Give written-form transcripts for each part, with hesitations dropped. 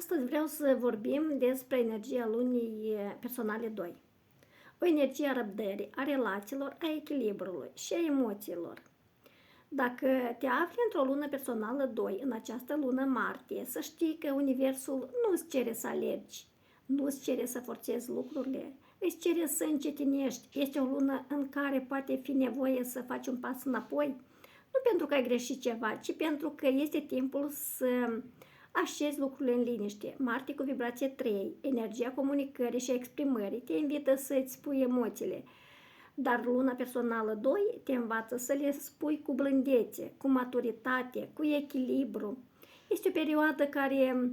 Astăzi vreau să vorbim despre energia lunii personale 2. O energie a răbdării, a relațiilor, a echilibrului și a emoțiilor. Dacă te afli într-o lună personală 2, în această lună martie, să știi că Universul nu îți cere să alergi, nu îți cere să forțezi lucrurile, îți cere să încetinești. Este o lună în care poate fi nevoie să faci un pas înapoi, nu pentru că ai greșit ceva, ci pentru că este timpul să așezi lucrurile în liniște. Marte cu vibrație 3, energia comunicării și a exprimării, te invită să-ți spui emoțiile. Dar luna personală 2 te învață să le spui cu blândețe, cu maturitate, cu echilibru. Este o perioadă care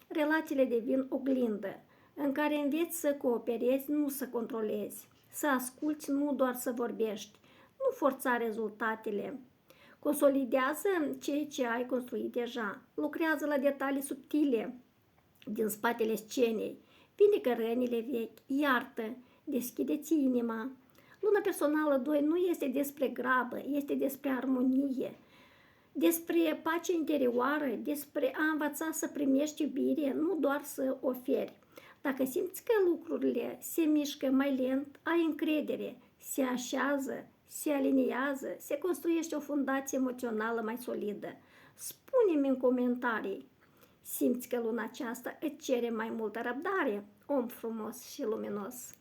relațiile devin oglindă, în care înveți să cooperezi, nu să controlezi, să asculți, nu doar să vorbești, nu forța rezultatele. Consolidează ceea ce ai construit deja, lucrează la detalii subtile din spatele scenei, vindecă rănile vechi, iartă, deschide-ți inima. Luna personală 2 nu este despre grabă, este despre armonie, despre pace interioară, despre a învăța să primești iubire, nu doar să oferi. Dacă simți că lucrurile se mișcă mai lent, ai încredere, se așează, se aliniază, se construiește o fundație emoțională mai solidă. Spune-mi în comentarii, simți că luna aceasta îți cere mai multă răbdare, om frumos și luminos?